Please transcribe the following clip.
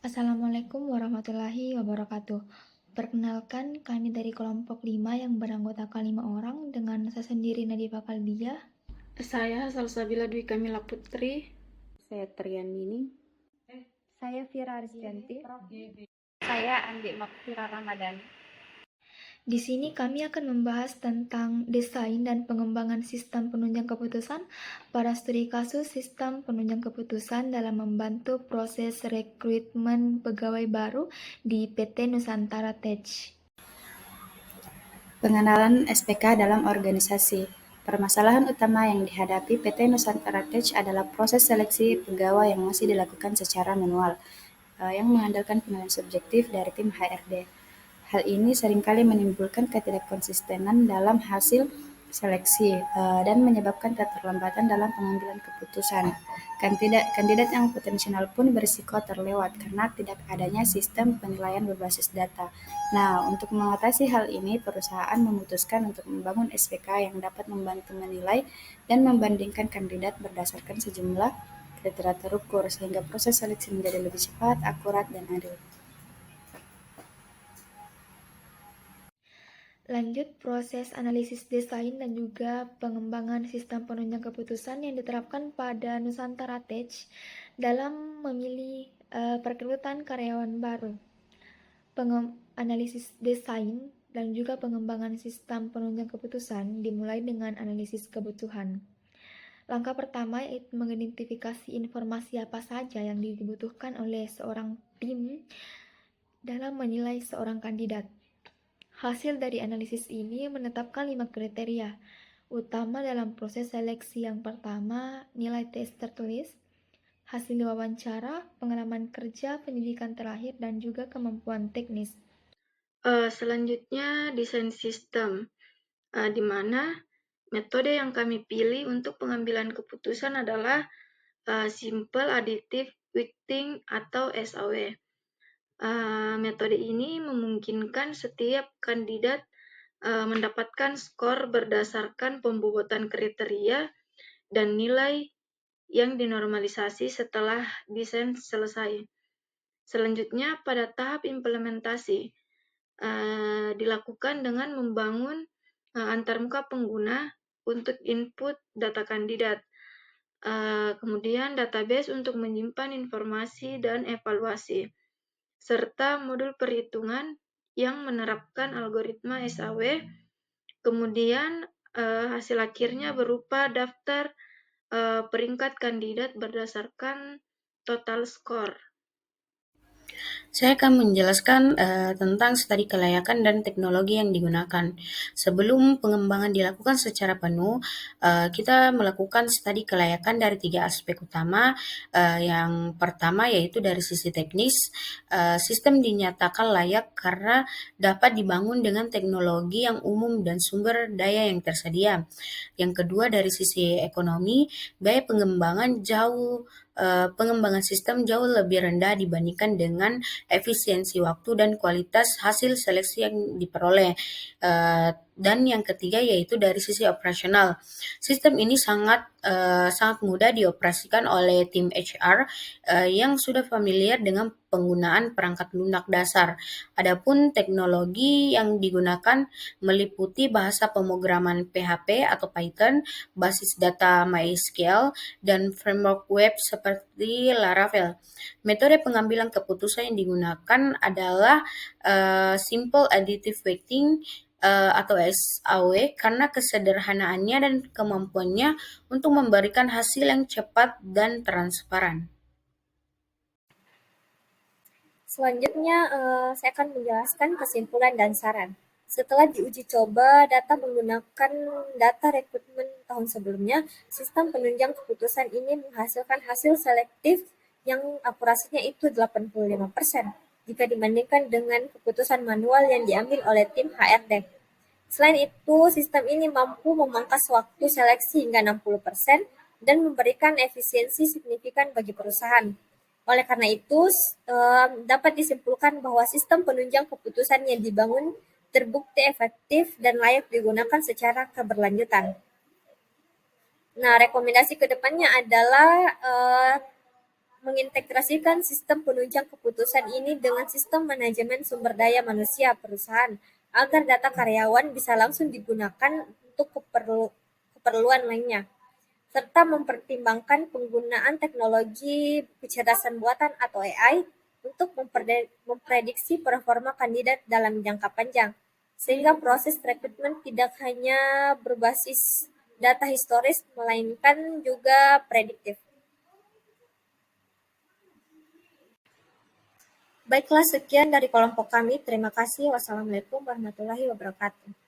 Assalamualaikum warahmatullahi wabarakatuh. Perkenalkan, kami dari kelompok 5 yang beranggotakan 5 orang dengan saya sendiri Nadifa Kalbia. Saya Salsabila Dwi Kamila Putri. Saya Trian Nining. Saya Vira Arsyanti. Saya Andi Makfira Ramadan. Di sini kami akan membahas tentang desain dan pengembangan sistem penunjang keputusan pada studi kasus sistem penunjang keputusan dalam membantu proses rekrutmen pegawai baru di PT Nusantara Tech. Pengenalan SPK dalam organisasi. Permasalahan utama yang dihadapi PT Nusantara Tech adalah proses seleksi pegawai yang masih dilakukan secara manual, yang mengandalkan penilaian subjektif dari tim HRD. Hal ini seringkali menimbulkan ketidakkonsistenan dalam hasil seleksi dan menyebabkan keterlambatan dalam pengambilan keputusan. Kandidat yang potensial pun berisiko terlewat karena tidak adanya sistem penilaian berbasis data. Nah, untuk mengatasi hal ini, perusahaan memutuskan untuk membangun SPK yang dapat membantu menilai dan membandingkan kandidat berdasarkan sejumlah kriteria terukur, sehingga proses seleksi menjadi lebih cepat, akurat, dan adil. Lanjut proses analisis desain dan juga pengembangan sistem penunjang keputusan yang diterapkan pada Nusantara Tech dalam memilih perekrutan karyawan baru. Analisis desain dan juga pengembangan sistem penunjang keputusan dimulai dengan analisis kebutuhan. Langkah pertama yaitu mengidentifikasi informasi apa saja yang dibutuhkan oleh seorang tim dalam menilai seorang kandidat. Hasil dari analisis ini menetapkan 5 kriteria utama dalam proses seleksi. Yang pertama, nilai tes tertulis, hasil wawancara, pengalaman kerja, pendidikan terakhir, dan juga kemampuan teknis. Selanjutnya, desain sistem, di mana metode yang kami pilih untuk pengambilan keputusan adalah Simple Additive Weighting atau SAW. Metode ini memungkinkan setiap kandidat mendapatkan skor berdasarkan pembobotan kriteria dan nilai yang dinormalisasi setelah desain selesai. Selanjutnya, pada tahap implementasi, dilakukan dengan membangun antarmuka pengguna untuk input data kandidat, kemudian database untuk menyimpan informasi dan evaluasi, serta modul perhitungan yang menerapkan algoritma SAW. Kemudian hasil akhirnya berupa daftar peringkat kandidat berdasarkan total skor. Saya akan menjelaskan tentang studi kelayakan dan teknologi yang digunakan. Sebelum pengembangan dilakukan secara penuh, kita melakukan studi kelayakan dari 3 aspek utama. Yang pertama yaitu dari sisi teknis, sistem dinyatakan layak karena dapat dibangun dengan teknologi yang umum dan sumber daya yang tersedia. Yang kedua dari sisi ekonomi, biaya pengembangan sistem jauh lebih rendah dibandingkan dengan efisiensi waktu dan kualitas hasil seleksi yang diperoleh. Dan yang ketiga yaitu dari sisi operasional. Sistem ini sangat mudah dioperasikan oleh tim HR yang sudah familiar dengan penggunaan perangkat lunak dasar. Adapun teknologi yang digunakan meliputi bahasa pemrograman PHP atau Python, basis data MySQL, dan framework web seperti Laravel. Metode pengambilan keputusan yang digunakan adalah Simple Additive Weighting atau SAW karena kesederhanaannya dan kemampuannya untuk memberikan hasil yang cepat dan transparan. Selanjutnya, saya akan menjelaskan kesimpulan dan saran. Setelah diuji coba data menggunakan data rekrutmen tahun sebelumnya, sistem penunjang keputusan ini menghasilkan hasil selektif yang akurasinya itu 85% jika dibandingkan dengan keputusan manual yang diambil oleh tim HRD. Selain itu, sistem ini mampu memangkas waktu seleksi hingga 60% dan memberikan efisiensi signifikan bagi perusahaan. Oleh karena itu, dapat disimpulkan bahwa sistem penunjang keputusan yang dibangun terbukti efektif dan layak digunakan secara keberlanjutan. Nah, rekomendasi ke depannya adalah mengintegrasikan sistem penunjang keputusan ini dengan sistem manajemen sumber daya manusia perusahaan agar data karyawan bisa langsung digunakan untuk keperluan lainnya, serta mempertimbangkan penggunaan teknologi kecerdasan buatan atau AI untuk memprediksi performa kandidat dalam jangka panjang, sehingga proses rekrutmen tidak hanya berbasis data historis, melainkan juga prediktif. Baiklah, sekian dari kelompok kami. Terima kasih. Wassalamualaikum warahmatullahi wabarakatuh.